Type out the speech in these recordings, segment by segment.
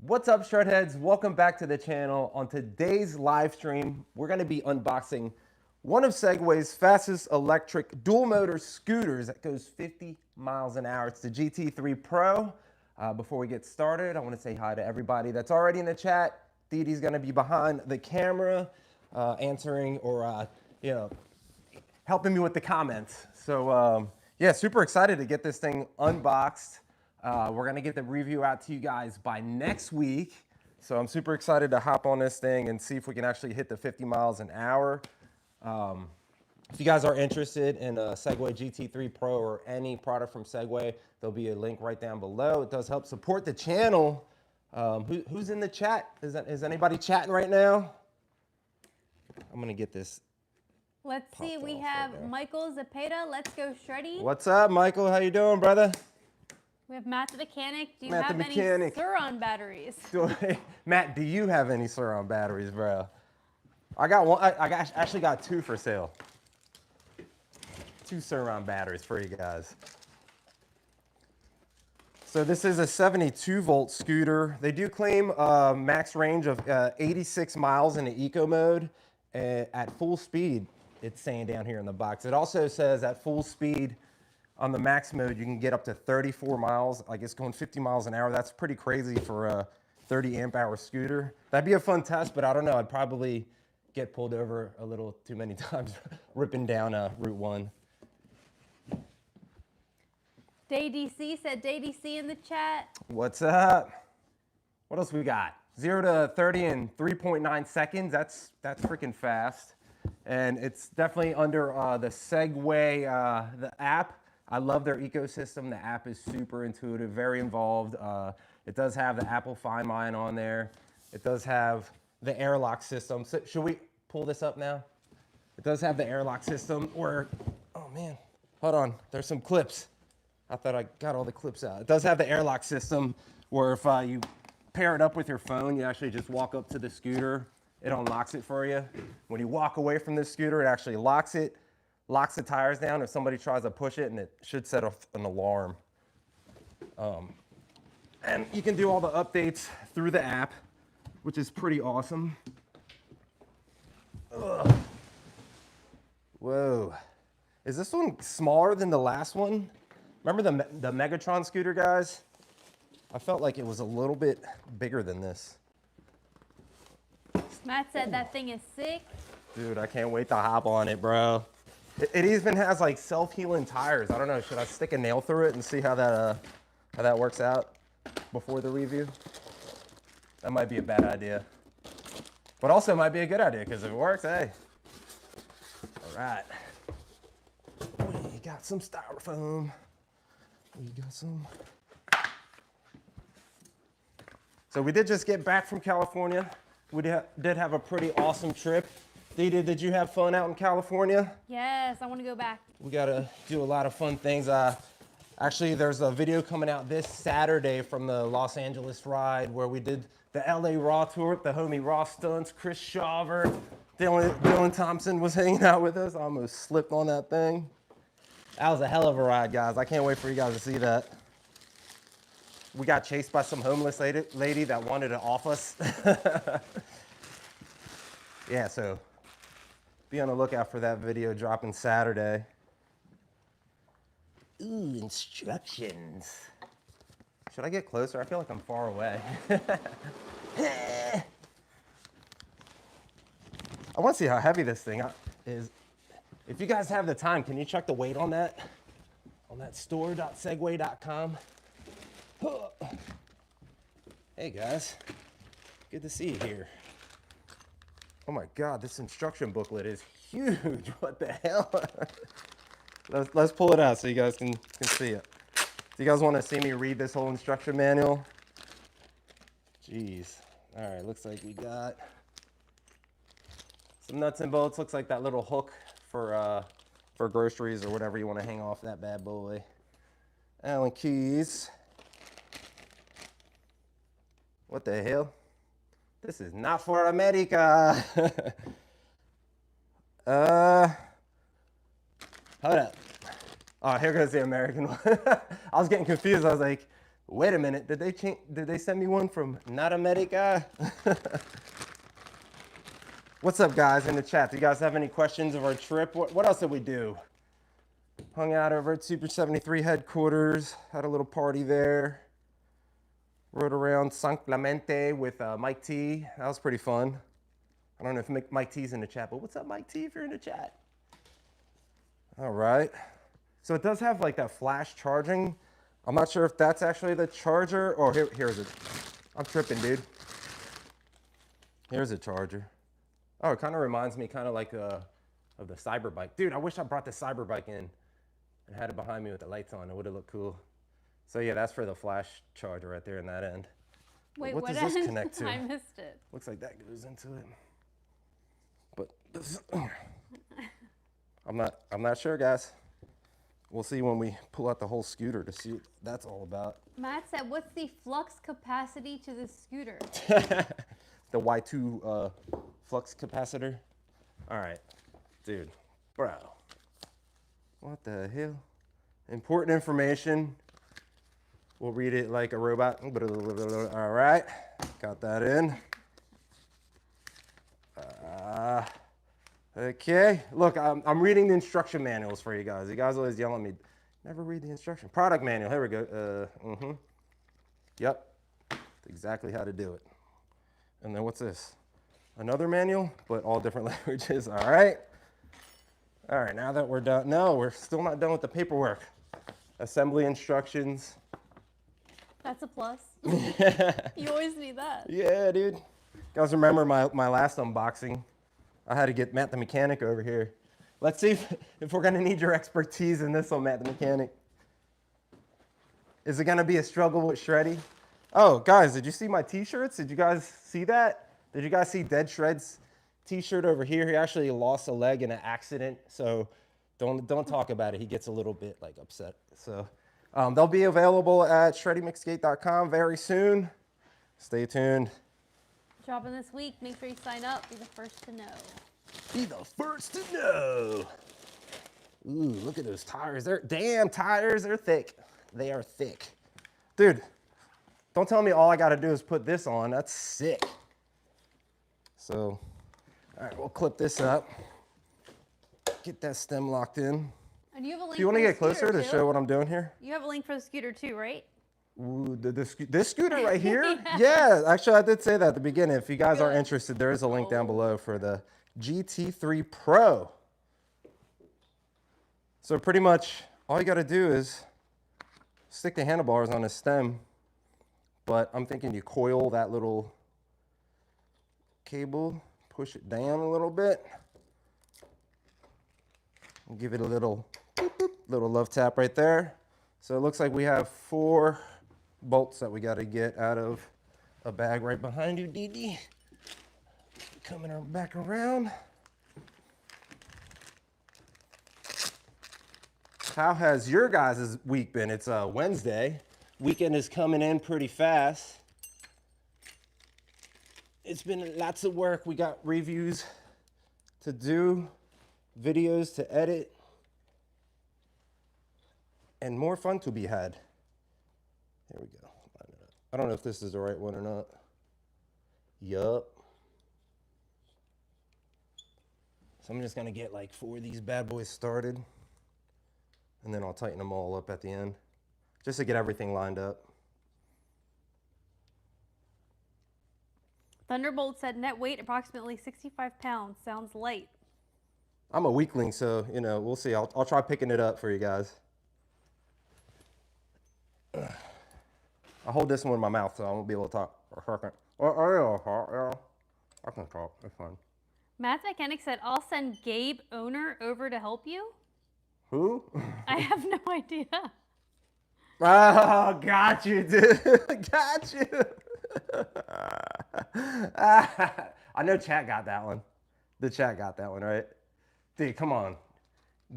What's up, Shredheads? Welcome back to the channel. On today's live stream, we're going to be unboxing one of Segway's fastest electric dual motor scooters that goes 50 miles an hour. It's the GT3 Pro. Before we get started, I want to say hi to everybody that's already in the chat. Dee Dee's going to be behind the camera answering or, helping me with the comments. So, yeah, super excited to get this thing unboxed. We're going to get the review out to you guys by next week. So I'm super excited to hop on this thing and see if we can actually hit the 50 miles an hour. If you guys are interested in a Segway GT3 Pro or any product from Segway, there'll be a link right down below. It does help support the channel. Who's in the chat? Is anybody chatting right now? I'm going to get this. Let's see, we have Michael Zapata. Let's go, Shreddy. What's up, Michael? How you doing, brother? We have Matt the Mechanic. Do you Matt have the any Mechanic. Suron batteries? Matt, do you have any Suron batteries, bro? I got one. I actually got two for sale. 2 Suron batteries for you guys. So this is a 72 volt scooter. They do claim max range of 86 miles in the eco mode at full speed. It's saying down here in the box. It also says at full speed on the max mode, you can get up to 34 miles. I guess going 50 miles an hour. That's pretty crazy for a 30 amp hour scooter. That'd be a fun test, but I don't know. I'd probably get pulled over a little too many times ripping down Route 1. DayDC said DayDC in the chat. What's up? What else we got? 0 to 30 in 3.9 seconds. That's freaking fast. And it's definitely under the Segway, the app. I love their ecosystem. The app is super intuitive, very involved. It does have the Apple Find My on there. It does have the airlock system. So should we pull this up now? It does have the airlock system where, oh man, hold on. There's some clips. I thought I got all the clips out. It does have the airlock system where if you pair it up with your phone, you actually just walk up to the scooter. It unlocks it for you. When you walk away from the scooter, it actually locks it. Locks the tires down if somebody tries to push it, and it should set off an alarm. And you can do all the updates through the app, which is pretty awesome. Ugh. Whoa. Is this one smaller than the last one? Remember the Megatron scooter, guys? I felt like it was a little bit bigger than this. Matt said that thing is sick. Dude, I can't wait to hop on it, bro. It even has like self-healing tires. I don't know, should I stick a nail through it and see how that works out before the review? That might be a bad idea. But also it might be a good idea, because if it works, hey. All right. We got some styrofoam. We got some. So we did just get back from California. We did have a pretty awesome trip. Dee Dee, did you have fun out in California? Yes, I want to go back. We got to do a lot of fun things. Actually, there's a video coming out this Saturday from the Los Angeles ride where we did the LA Raw tour with the homie Raw Stunts, Chris Shaver, Dylan Thompson was hanging out with us. I almost slipped on that thing. That was a hell of a ride, guys. I can't wait for you guys to see that. We got chased by some homeless lady that wanted to off us. Yeah, so be on the lookout for that video dropping Saturday. Ooh, instructions. Should I get closer? I feel like I'm far away. I want to see how heavy this thing is. If you guys have the time, can you check the weight on that? On that store.segway.com. Hey guys, good to see you here. Oh my God, this instruction booklet is huge. What the hell? Let's pull it out so you guys can see it. Do you guys want to see me read this whole instruction manual? Jeez. All right, looks like we got some nuts and bolts. Looks like that little hook for groceries or whatever you want to hang off that bad boy. Allen keys. What the hell? This is not for America. Hold up. Oh, here goes the American one. I was getting confused. I was like, Wait a minute, did they send me one from Not America? What's up, guys, in the chat? Do you guys have any questions of our trip? What else did we do? Hung out over at Super 73 headquarters, had a little party there. Rode around San Clemente with Mike T. That was pretty fun. I don't know if Mike T's in the chat, but what's up, Mike T, if you're in the chat? All right. So it does have like that flash charging. I'm not sure if that's actually the charger. Oh, here's it. I'm tripping, dude. Here's a charger. Oh, it kind of reminds me kind of like of the Cyberbike. Dude, I wish I brought the Cyberbike in and had it behind me with the lights on. It would have looked cool. So yeah, that's for the flash charger right there in that end. Wait, what does this connect to? I missed it. Looks like that goes into it. But this, I'm not sure, guys. We'll see when we pull out the whole scooter to see what that's all about. Matt said, what's the flux capacity to the scooter? The Y2 flux capacitor. All right, dude, bro. What the hell? Important information. We'll read it like a robot. All right, got that in. Okay, look, I'm reading the instruction manuals for you guys. You guys always yell at me, never read the instruction. Product manual, here we go. Yep, that's exactly how to do it. And then what's this? Another manual, but all different languages, all right? All right, now that we're done, no, we're still not done with the paperwork. Assembly instructions. That's a plus. You always need that. Yeah, dude. You guys remember my last unboxing? I had to get Matt the mechanic over here. Let's see if we're gonna need your expertise in this one, Matt the mechanic. Is it gonna be a struggle with Shreddy? Oh, guys, did you see my t-shirts? Did you guys see that? Did you guys see Dead Shred's t-shirt over here? He actually lost a leg in an accident, so don't talk about it. He gets a little bit like upset. So they'll be available at ShreddyMixGate.com very soon. Stay tuned. Dropping this week. Make sure you sign up. Be the first to know. Be the first to know. Ooh, look at those tires. Damn tires. They're thick. They are thick. Dude, don't tell me all I got to do is put this on. That's sick. So, all right, we'll clip this up. Get that stem locked in. And you have a link. Do you want to get closer to show what I'm doing here? You have a link for the scooter too, right? Ooh, this scooter right here? Yeah, actually I did say that at the beginning. If you guys are interested, there is a link down below for the GT3 Pro. So pretty much all you got to do is stick the handlebars on the stem, but I'm thinking you coil that little cable, push it down a little bit, and give it a little love tap right there. So it looks like we have 4 bolts that we got to get out of a bag right behind you, Dee. Coming back around. How has your guys' week been? It's Wednesday. Weekend is coming in pretty fast. It's been lots of work. We got reviews to do, videos to edit, and more fun to be had. Here we go. I don't know if this is the right one or not. Yup. So I'm just gonna get like 4 of these bad boys started, and then I'll tighten them all up at the end, just to get everything lined up. Thunderbolt said net weight approximately 65 pounds. Sounds light. I'm a weakling, so you know, we'll see. I'll try picking it up for you guys. I'll hold this one in my mouth so I won't be able to talk for a second. I can talk, it's fine. Matt's mechanic said, I'll send Gabe owner over to help you. Who? I have no idea. Oh, got you, dude. Got you. I know chat got that one. The chat got that one, right? Dude, come on.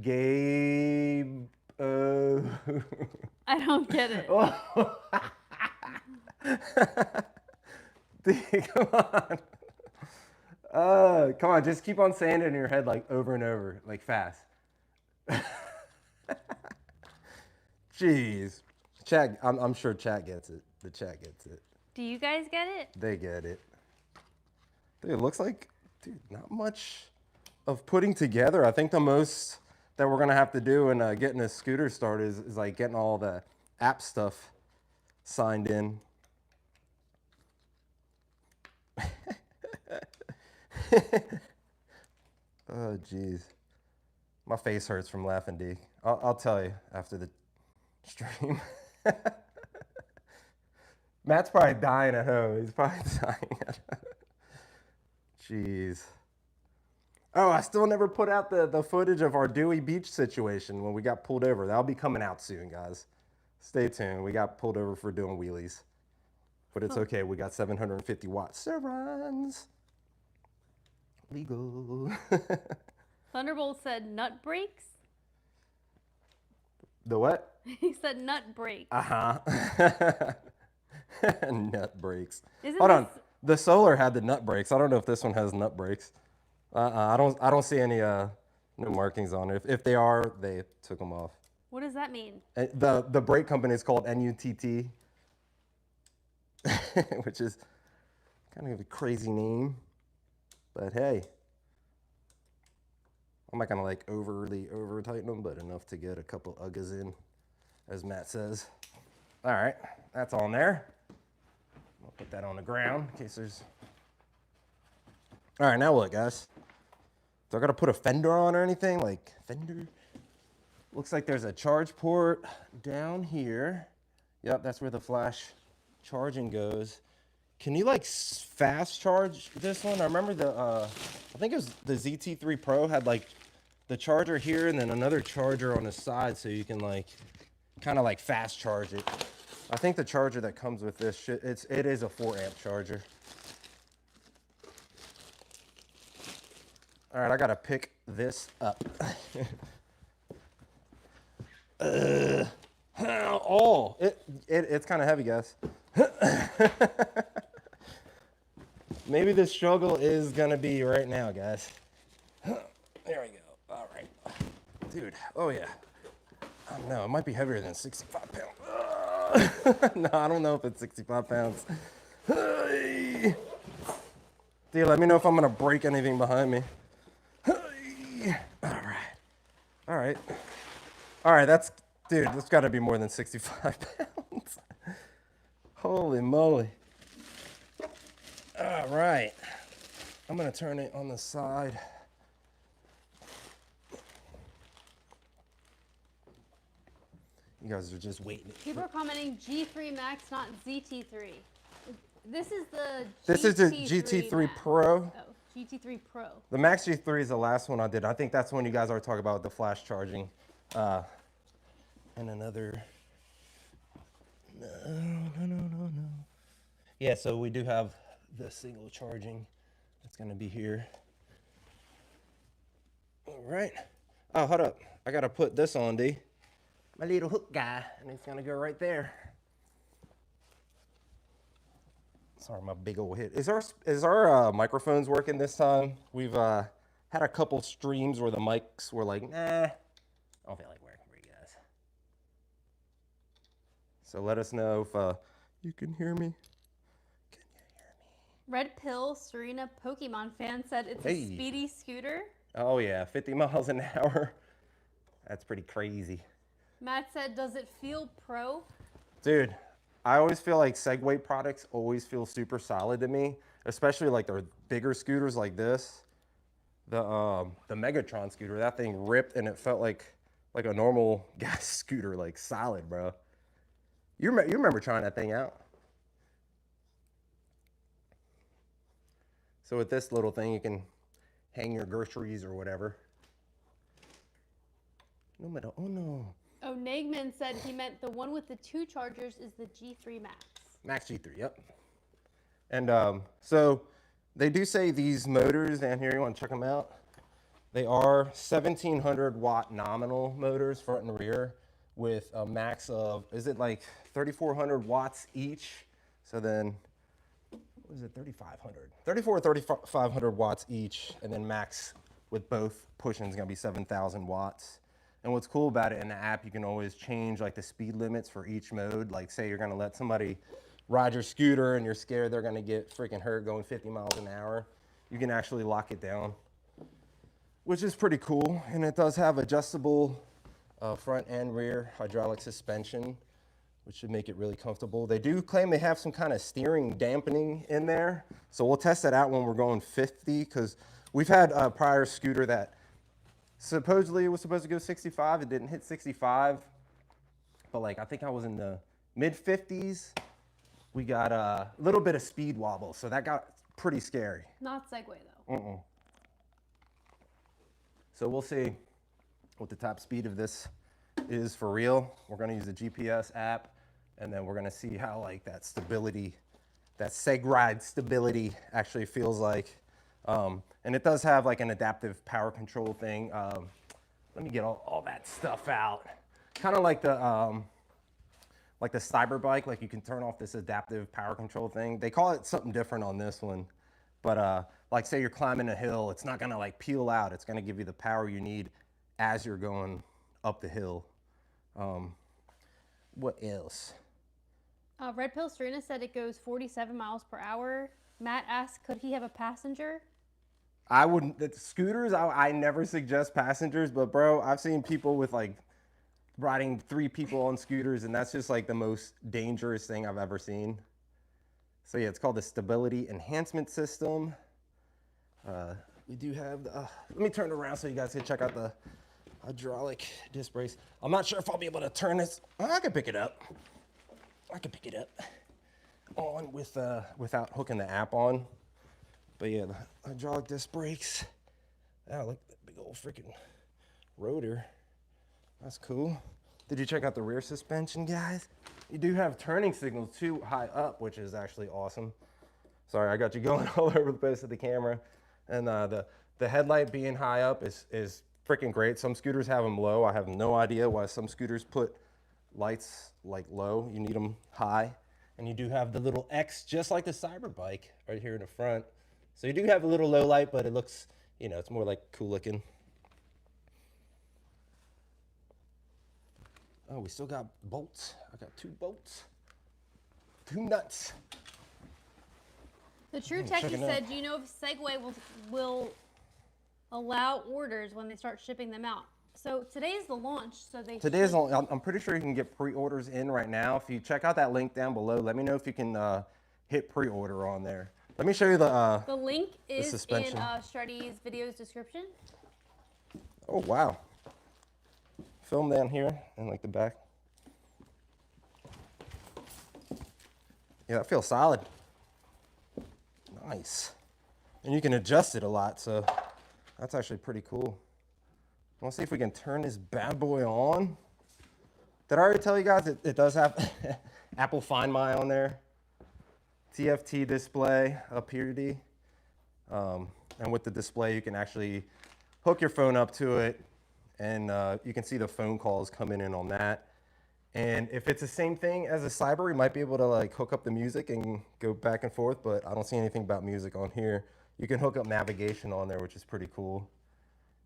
Gabe. I don't get it. Dude, come on. Come on, just keep on saying it in your head like over and over, like fast. Jeez. Chat, I'm sure chat gets it. The chat gets it. Do you guys get it? They get it. Dude, it looks like, dude, not much of putting together. I think the most that we're gonna have to do in getting a scooter started is like getting all the app stuff signed in. Oh, jeez. My face hurts from laughing, D. I'll tell you after the stream. Matt's probably dying at home. He's probably dying at home. Jeez. Oh, I still never put out the footage of our Dewey Beach situation when we got pulled over. That'll be coming out soon, guys. Stay tuned. We got pulled over for doing wheelies. But it's okay. We got 750 watt servons. Legal. Thunderbolt said nut brakes. The what? He said nut brakes. Uh-huh. Nut brakes. Isn't Hold on. this- The Solar had the nut brakes. I don't know if this one has nut brakes. I don't see any no markings on it. If they are, they took them off. What does that mean? The brake company is called NUTT, which is kind of a crazy name. But hey, I'm not gonna like overly over tighten them, but enough to get a couple Uggas in, as Matt says. All right, that's on there. I'll put that on the ground in case there's. All right, now what, guys? Do I gotta put a fender on or anything? Like fender? Looks like there's a charge port down here. Yep, that's where the flash charging goes. Can you like fast charge this one? I remember I think it was the GT3 Pro had like the charger here and then another charger on the side so you can like kind of like fast charge it. I think the charger that comes with this, it is a 4 amp charger. All right, I gotta pick this up. Oh, it's kind of heavy, guys. Maybe the struggle is gonna be right now, guys. There we go. All right, dude. Oh yeah. Oh, no, it might be heavier than 65 pounds. No, I don't know if it's 65 pounds. Dude, let me know if I'm gonna break anything behind me. All right. That's, dude, that's gotta be more than 65 pounds. Holy moly. All right. I'm gonna turn it on the side. You guys are just waiting. People are commenting G3 Max, not ZT3. This is the This is the GT3 Max. Pro. Oh, GT3 Pro. The Max G3 is the last one I did. I think that's when you guys are talking about the flash charging. And another. No. Yeah, so we do have the single charging. That's gonna be here. All right. Oh, hold up. I gotta put this on, D. My little hook guy, and it's gonna go right there. Sorry, my big old hit. Is our microphones working this time? We've had a couple streams where the mics were like, nah, I don't feel like working for you guys. So let us know if you can hear me. Can you hear me? Red Pill Serena Pokemon fan said it's Hey. a speedy scooter. Oh yeah, 50 miles an hour. That's pretty crazy. Matt said, does it feel pro? Dude, I always feel like Segway products always feel super solid to me, especially like their bigger scooters like this. The Megatron scooter, that thing ripped and it felt like a normal gas scooter, like solid, bro. You remember trying that thing out? So with this little thing, you can hang your groceries or whatever. No matter, oh no. Oh, Nagman said he meant the one with the 2 chargers is the G3 Max. Max G3, yep. And so they do say these motors down here, you want to check them out? They are 1,700 watt nominal motors, front and rear, with a max of, is it like 3,400 watts each? So then, what is it, 3,500? 3,400 or 3,500 watts each, and then max with both pushing is going to be 7,000 watts. And what's cool about it, in the app, you can always change like the speed limits for each mode. Like say you're gonna let somebody ride your scooter and you're scared they're gonna get freaking hurt going 50 miles an hour. You can actually lock it down, which is pretty cool. And it does have adjustable front and rear hydraulic suspension, which should make it really comfortable. They do claim they have some kind of steering dampening in there. So we'll test that out when we're going 50, because we've had a prior scooter that supposedly it was supposed to go 65. It didn't hit 65, but like I think I was in the mid 50s. We got a little bit of speed wobble, so that got pretty scary. Not Segway though. So we'll see what the top speed of this is for real. We're gonna use the GPS app, and then we're gonna see how like that stability, that Segride stability actually feels like. And it does have like an adaptive power control thing. Let me get all that stuff out. Kind of like the Cyber bike, like you can turn off this adaptive power control thing. They call it something different on this one, but like say you're climbing a hill, it's not gonna like peel out. It's gonna give you the power you need as you're going up the hill. What else? Red Pill Serena said it goes 47 miles per hour. Matt asked, could he have a passenger? I wouldn't, scooters, I never suggest passengers, but bro, I've seen people with like riding 3 people on scooters, and that's just like the most dangerous thing I've ever seen. So yeah, it's called the Stability Enhancement System. We do have the, let me turn it around so you guys can check out the hydraulic disc brakes. I'm not sure if I'll be able to turn this. I can pick it up. I can pick it up on with without hooking the app on. But yeah, the hydraulic disc brakes. Oh, look at that big old freaking rotor. That's cool. Did you check out the rear suspension, guys? You do have turning signals too high up, which is actually awesome. Sorry, I got you going all over the place with the camera. And the headlight being high up is freaking great. Some scooters have them low. I have no idea why some scooters put lights like low. You need them high. And you do have the little X, just like the Cyber bike, right here in the front. So you do have a little low light, but it looks, you know, it's more like cool looking. Oh, we still got bolts. I got 2 bolts, 2 nuts. The True Techie said, do you know if Segway will allow orders when they start shipping them out? So today's the launch, so they Today's, I'm pretty sure you can get pre-orders in right now. If you check out that link down below, let me know if you can hit pre-order on there. Let me show you the link is in suspension. Shreddy's video's description. Oh, wow. Film down here and like the back. Yeah, that feels solid. Nice. And you can adjust it a lot, so that's actually pretty cool. Let's see if we can turn this bad boy on. Did I already tell you guys it does have Apple Find My on there? TFT display up here, D. And with the display, you can actually hook your phone up to it, and you can see the phone calls coming in on that. And if it's the same thing as a Cyber, you might be able to like hook up the music and go back and forth, but I don't see anything about music on here. You can hook up navigation on there, which is pretty cool.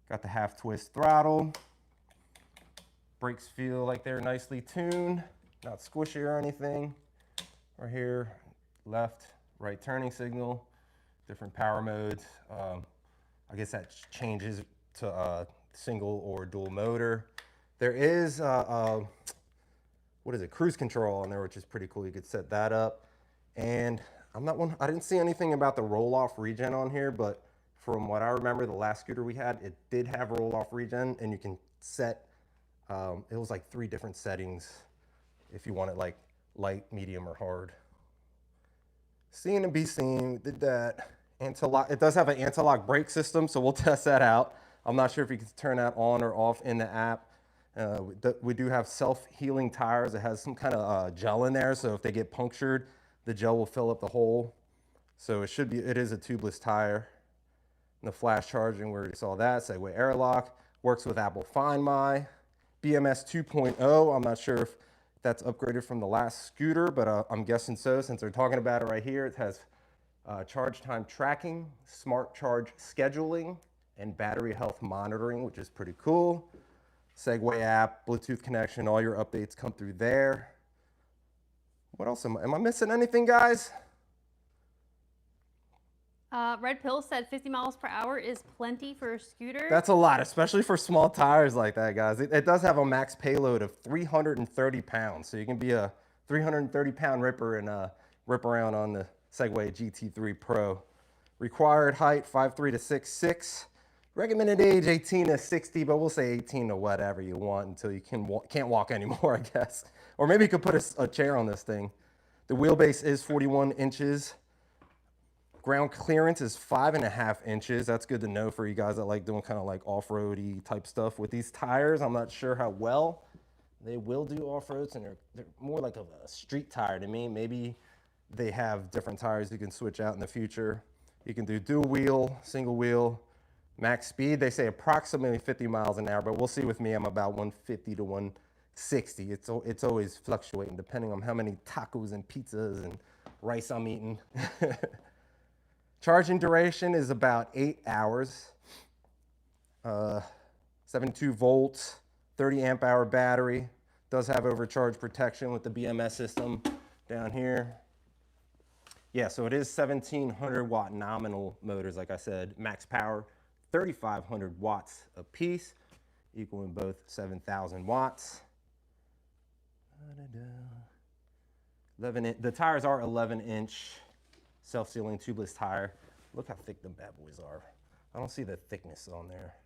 Got the half twist throttle. Brakes feel like they're nicely tuned, not squishy or anything. Right here, left, right turning signal, different power modes. I guess that changes to single or dual motor. There is, what is it, cruise control on there, which is pretty cool. You could set that up. And I didn't see anything about the roll-off regen on here, but from what I remember, the last scooter we had, it did have roll-off regen, and you can set, it was like 3 different settings if you want it like light, medium, or hard. Seeing and be seen, did that. Anti-lock, it does have an anti-lock brake system, so we'll test that out. I'm not sure if you can turn that on or off in the app. We do have self-healing tires. It has some kind of gel in there, so if they get punctured, the gel will fill up the hole. So it is a tubeless tire. And the flash charging, we already saw that. Segway airlock, works with Apple Find My. BMS 2.0, I'm not sure if that's upgraded from the last scooter, but I'm guessing so since they're talking about it right here. It has charge time tracking, smart charge scheduling, and battery health monitoring, which is pretty cool. Segway app, Bluetooth connection, all your updates come through there. What else am I missing anything, guys? Red Pill said 50 miles per hour is plenty for a scooter. That's a lot, especially for small tires like that, guys. It does have a max payload of 330 pounds, so you can be a 330-pound ripper and rip around on the Segway GT3 Pro. Required height, 5'3" to 6'6". Recommended age, 18 to 60, but we'll say 18 to whatever you want until you can't walk anymore, I guess. Or maybe you could put a chair on this thing. The wheelbase is 41 inches. Ground clearance is 5.5 inches. That's good to know for you guys that like doing kind of like off-roady type stuff with these tires. I'm not sure how well they will do off-roads, and they're more like a street tire to me. Maybe they have different tires you can switch out in the future. You can do dual wheel, single wheel, max speed. They say approximately 50 miles an hour, but we'll see with me. I'm about 150 to 160. It's always fluctuating depending on how many tacos and pizzas and rice I'm eating. Charging duration is about 8 hours. 72 volts, 30 amp hour battery. Does have overcharge protection with the BMS system down here. Yeah, so it is 1700 watt nominal motors, like I said. Max power, 3500 watts a piece, equaling both 7,000 watts. The tires are 11-inch. Self-sealing tubeless tire. Look how thick the bad boys are. I don't see the thickness on there.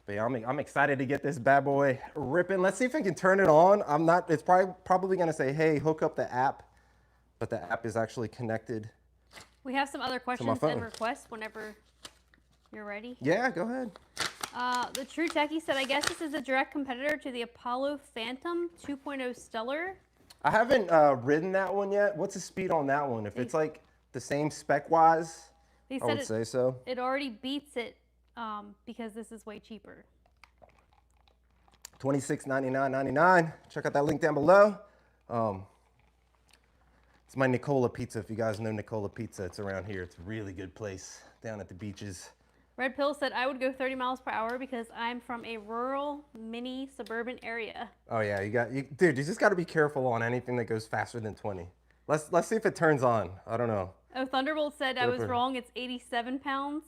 But yeah, I'm excited to get this bad boy ripping. Let's see if I can turn it on. It's probably gonna say, hey, hook up the app, but the app is actually connected. We have some other questions and requests whenever you're ready. Yeah, go ahead. The True Techie said, I guess this is a direct competitor to the Apollo Phantom 2.0 Stellar. I haven't ridden that one yet. What's the speed on that one? If it's like the same spec-wise, I would say so. It already beats it because this is way cheaper. $26.99.99. Check out that link down below. It's my Nicola Pizza. If you guys know Nicola Pizza, it's around here. It's a really good place down at the beaches. Red Pill said, I would go 30 miles per hour because I'm from a rural, mini suburban area. Oh yeah, dude, you just got to be careful on anything that goes faster than 20. Let's see if it turns on. I don't know. Oh, Thunderbolt said I was wrong. It's 87 pounds.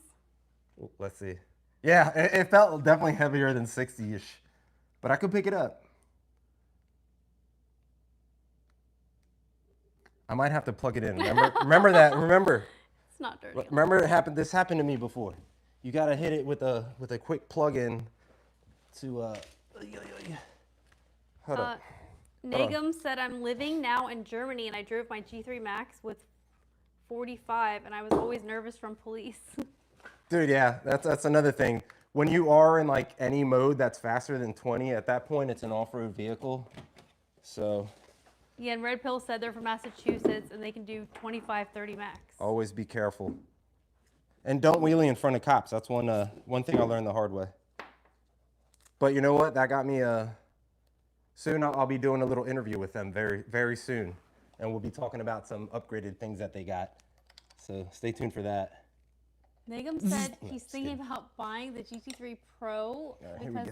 Let's see. Yeah, it felt definitely heavier than 60-ish, but I could pick it up. I might have to plug it in. Remember that. Remember. It's not dirty. Remember this happened to me before. You gotta hit it with a quick plug-in to hold up. Nagum said, I'm living now in Germany and I drove my G3 Max with 45 and I was always nervous from police. Dude, yeah, that's another thing. When you are in like any mode that's faster than 20, at that point it's an off-road vehicle. So yeah, and Red Pill said they're from Massachusetts and they can do 25, 30 max. Always be careful. And don't wheelie in front of cops. That's one thing I learned the hard way. But you know what? That got me soon I'll be doing a little interview with them very, very soon. And we'll be talking about some upgraded things that they got. So stay tuned for that. Nagum said he's thinking about buying the GT3 Pro because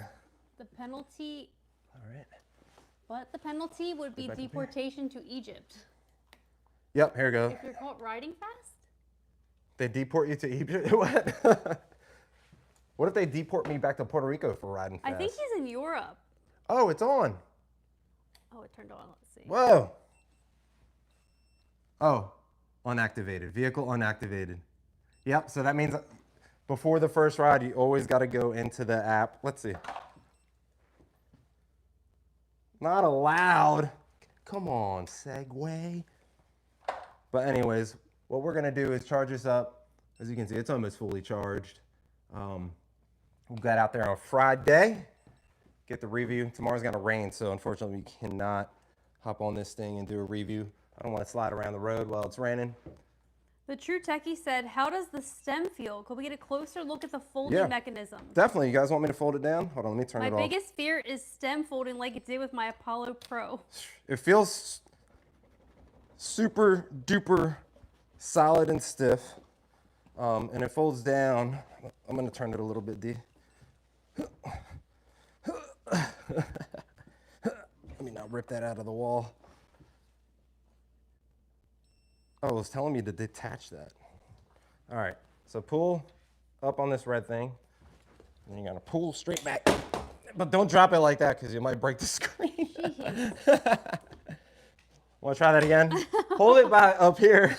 the penalty. All right. But the penalty would be deportation to Egypt. Yep, here we go. If you're caught riding fast? They deport you to Egypt? What? What if they deport me back to Puerto Rico for riding fast? I think he's in Europe. Oh, it's on. Oh, it turned on. Let's see. Whoa. Oh, unactivated. Vehicle unactivated. Yep, so that means before the first ride, you always got to go into the app. Let's see. Not allowed. Come on, Segway. But anyways, what we're gonna do is charge this up. As you can see, it's almost fully charged. We got out there on Friday, get the review. Tomorrow's gonna rain, so unfortunately we cannot hop on this thing and do a review. I don't want to slide around the road while it's raining. The True Techie said, how does the stem feel? Could we get a closer look at the folding mechanism? Definitely. You guys want me to fold it down? Hold on, let me turn it off. My biggest fear is stem folding like it did with my Apollo Pro. It feels super duper solid and stiff. And it folds down. I'm going to turn it a little bit, D. Let me not rip that out of the wall. Oh, it was telling me to detach that. All right, so pull up on this red thing, and you're gonna pull straight back. But don't drop it like that because you might break the screen. Want to try that again? Hold it by up here,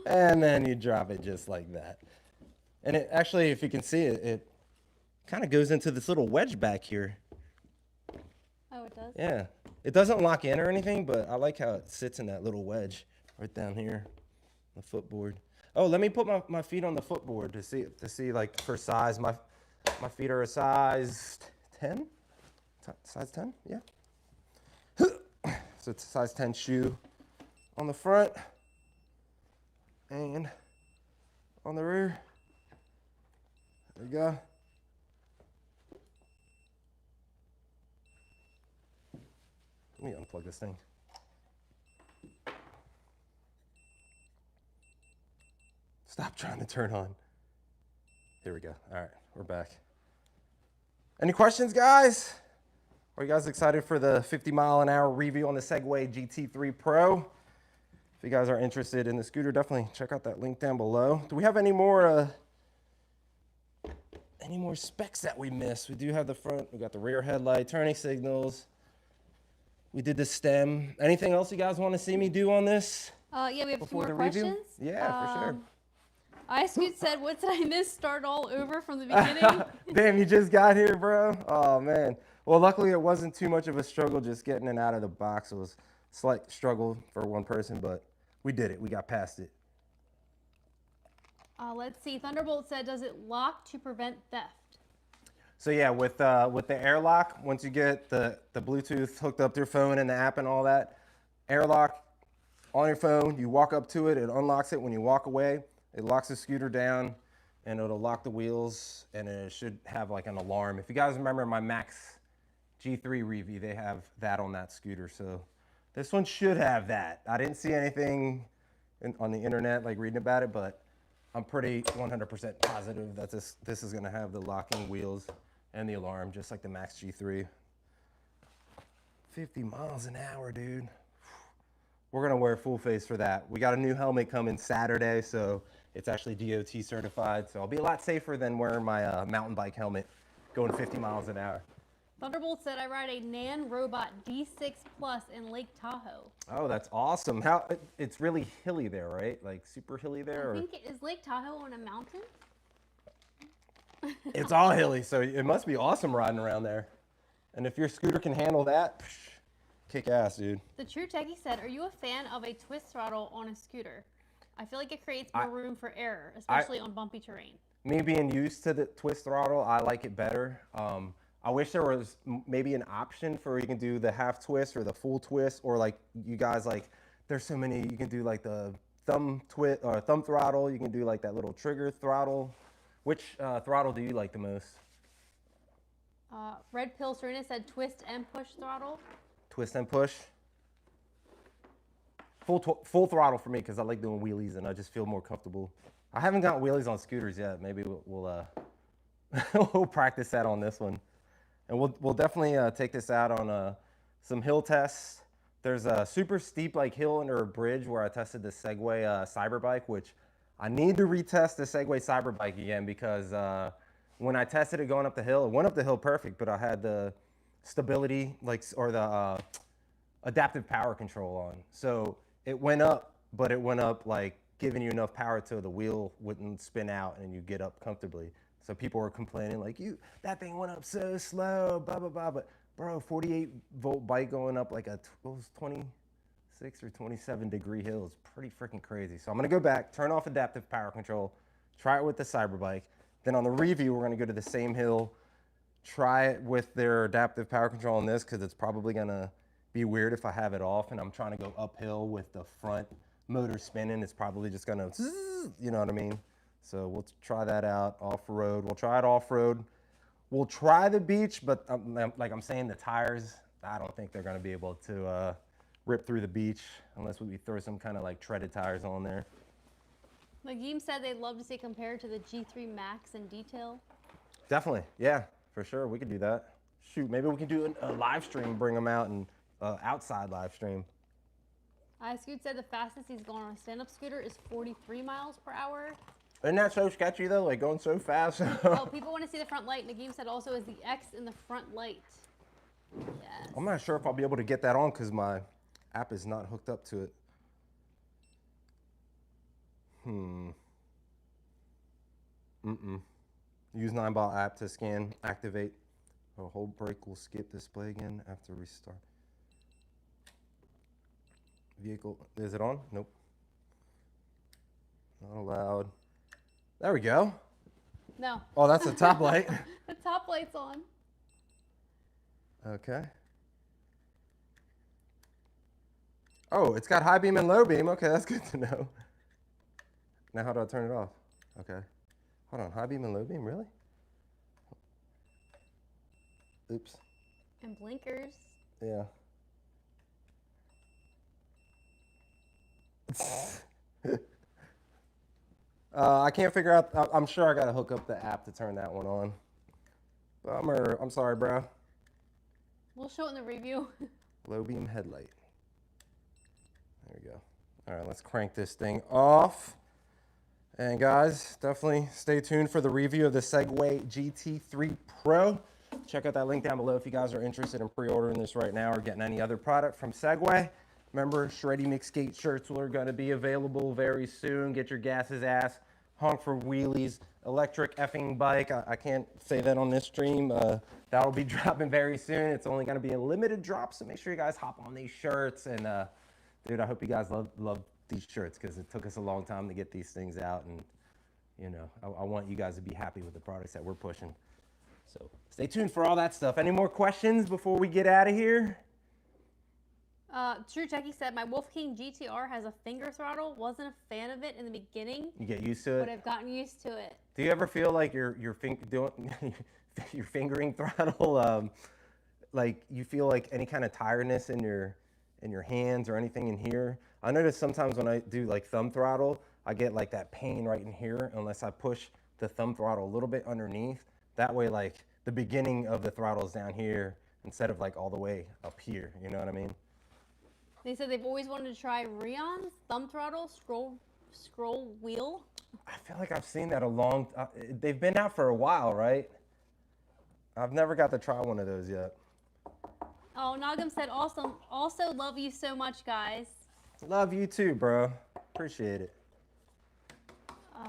and then you drop it just like that. And it actually, if you can see it, it kind of goes into this little wedge back here. Oh, it does? Yeah. It doesn't lock in or anything, but I like how it sits in that little wedge right down here, the footboard. Oh, let me put my feet on the footboard to see like for size. My feet are a size 10? Size 10? Yeah. So it's a size 10 shoe on the front and on the rear. There you go. Let me unplug this thing. Stop trying to turn on. Here we go. All right, we're back. Any questions, guys? Are you guys excited for the 50-mile-an-hour review on the Segway GT3 Pro? If you guys are interested in the scooter, definitely check out that link down below. Do we have any more specs that we missed? We do have the front. We got the rear headlight, turning signals. We did the stem. Anything else you guys want to see me do on this? Yeah, we have some more review? questions. Yeah, for sure. iScoot said, what did I miss? Start all over from the beginning? Damn, you just got here, bro. Oh, man. Well, luckily it wasn't too much of a struggle just getting it out of the box. It was a slight struggle for one person, but we did it. We got past it. Let's see. Thunderbolt said, does it lock to prevent theft? So yeah, with the airlock, once you get the Bluetooth hooked up to your phone and the app and all that, airlock on your phone, you walk up to it, it unlocks it. When you walk away, it locks the scooter down and it'll lock the wheels and it should have like an alarm. If you guys remember my Max G3 review, they have that on that scooter. So this one should have that. I didn't see anything on the internet like reading about it, but I'm pretty 100% positive that this is gonna have the locking wheels and the alarm, just like the Max G3. 50 miles an hour, dude. We're gonna wear full face for that. We got a new helmet coming Saturday, so it's actually DOT certified. So I'll be a lot safer than wearing my mountain bike helmet going 50 miles an hour. Thunderbolt said, I ride a Nan Robot D6 Plus in Lake Tahoe. Oh, that's awesome. It's really hilly there, right? Like super hilly there? I think, is Lake Tahoe on a mountain? It's all hilly, so it must be awesome riding around there. And if your scooter can handle that, kick ass, dude. The True Techie said, are you a fan of a twist throttle on a scooter? I feel like it creates more room for error, especially on bumpy terrain. Me being used to the twist throttle, I like it better. I wish there was maybe an option for you can do the half twist or the full twist, or like you guys like, there's so many, you can do like the thumb twist or thumb throttle. You can do like that little trigger throttle. Which throttle do you like the most? Red Pill Serena said twist and push throttle. Twist and push. Full throttle for me because I like doing wheelies and I just feel more comfortable. I haven't got wheelies on scooters yet. Maybe we'll we'll practice that on this one, and we'll definitely take this out on some hill tests. There's a super steep like hill under a bridge where I tested the Segway Cyberbike, which I need to retest the Segway Cyberbike again because when I tested it going up the hill, it went up the hill perfect, but I had the stability or the adaptive power control on. So it went up, but it went up like giving you enough power to the wheel wouldn't spin out and you get up comfortably. So people were complaining like, that thing went up so slow, blah, blah, blah. But bro, 48 volt bike going up like a 26 or 27 degree hill is pretty freaking crazy. So I'm gonna go back, turn off adaptive power control, try it with the Cyberbike. Then on the review, we're gonna go to the same hill, try it with their adaptive power control on this because it's probably gonna be weird if I have it off and I'm trying to go uphill with the front motor spinning. It's probably just gonna, you know what I mean? So we'll try that out off-road. We'll try it off-road. We'll try the beach, but like I'm saying, the tires, I don't think they're gonna be able to rip through the beach unless we throw some kind of like treaded tires on there. Nageem said they'd love to see it compared to the G3 Max in detail. Definitely, yeah, for sure. We could do that. shoot, maybe we can do a live stream, bring them out and outside live stream. Scoot said the fastest he's gone on a stand-up scooter is 43 miles per hour. Isn't that so sketchy though? Like going so fast. Oh, people want to see the front light. Nageem said also is the X in the front light. Yes. I'm not sure if I'll be able to get that on because my app is not hooked up to it. Use 9-ball app to scan, activate. Oh, hold brake will skip display again after restart. Vehicle, is it on? Nope. Not allowed. There we go. No. Oh, that's the top light. The top light's on. Okay. Oh, it's got high beam and low beam. Okay, that's good to know. Now how do I turn it off? Okay. Hold on, high beam and low beam, really? Oops. And blinkers. Yeah. I can't figure out, I'm sure I gotta hook up the app to turn that one on. Bummer, I'm sorry, bro. We'll show it in the review. Low beam headlight. There we go. All right, let's crank this thing off. And guys, definitely stay tuned for the review of the Segway GT3 Pro. Check out that link down below if you guys are interested in pre-ordering this right now or getting any other product from Segway. Remember, Shreddy McSkate shirts are going to be available very soon. Get your gas's ass, honk for wheelies, electric effing bike. I can't say that on this stream. That'll be dropping very soon. It's only going to be a limited drop, so make sure you guys hop on these shirts. And dude, I hope you guys love these shirts because it took us a long time to get these things out. And, you know, I want you guys to be happy with the products that we're pushing. So stay tuned for all that stuff. Any more questions before we get out of here? True Techie said, my Wolf King GTR has a finger throttle. Wasn't a fan of it in the beginning. You get used to it? But I've gotten used to it. Do you ever feel like your fingering throttle, like you feel like any kind of tiredness in your hands or anything in here? I notice sometimes when I do like thumb throttle, I get like that pain right in here unless I push the thumb throttle a little bit underneath. That way, like the beginning of the throttle is down here instead of like all the way up here. You know what I mean? They said they've always wanted to try Rheon's thumb throttle scroll wheel. I feel like I've seen that they've been out for a while, right? I've never got to try one of those yet. Oh, Nagam said, awesome. Also love you so much, guys. Love you too, bro. Appreciate it.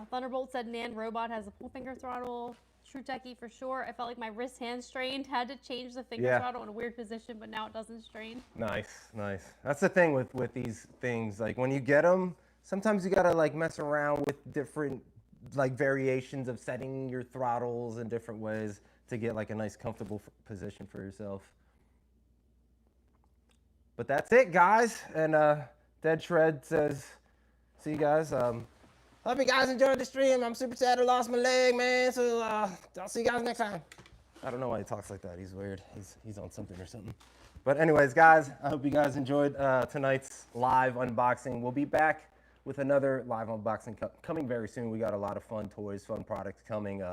Thunderbolt said Nan Robot has a full finger throttle. True Techie for sure. I felt like my wrist hand strained. Had to change the finger throttle in a weird position, but now it doesn't strain. Nice, nice. That's the thing with these things. Like when you get them, sometimes you gotta like mess around with different like variations of setting your throttles in different ways to get like a nice comfortable position for yourself. But that's it, guys. And Dead Shred says, see you guys. Hope you guys enjoyed the stream. I'm super sad I lost my leg, man. So I'll see you guys next time. I don't know why he talks like that. He's weird. He's on something or something. But anyways, guys, I hope you guys enjoyed tonight's live unboxing. We'll be back with another live unboxing coming very soon. We got a lot of fun toys, fun products coming.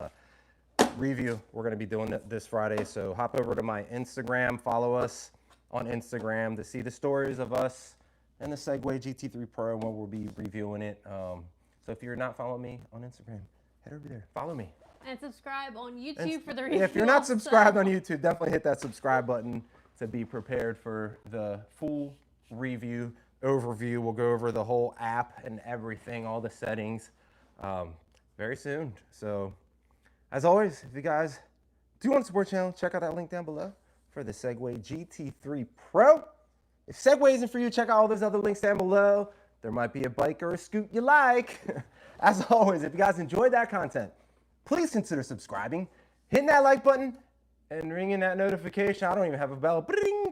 Review. We're going to be doing this Friday. So hop over to my Instagram. Follow us on Instagram to see the stories of us and the Segway GT3 Pro when we'll be reviewing it. So if you're not following me on Instagram, head over there. Follow me. And subscribe on YouTube for the review. Yeah, if you're not subscribed on YouTube, definitely hit that subscribe button to be prepared for the full review, overview. We'll go over the whole app and everything, all the settings, very soon. So as always, if you guys do want to support the channel, check out that link down below for the Segway GT3 Pro. If Segway isn't for you, check out all those other links down below. There might be a bike or a scoot you like. As always, if you guys enjoyed that content, please consider subscribing, hitting that like button, and ringing that notification. I don't even have a bell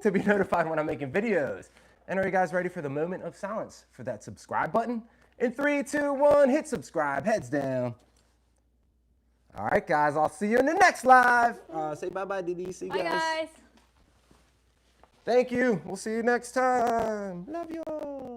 to be notified when I'm making videos. And are you guys ready for the moment of silence for that subscribe button? In 3, 2, 1, hit subscribe, heads down. All right, guys, I'll see you in the next live. Say bye-bye, Didi. See you guys. Bye, guys. Thank you. We'll see you next time. Love you all.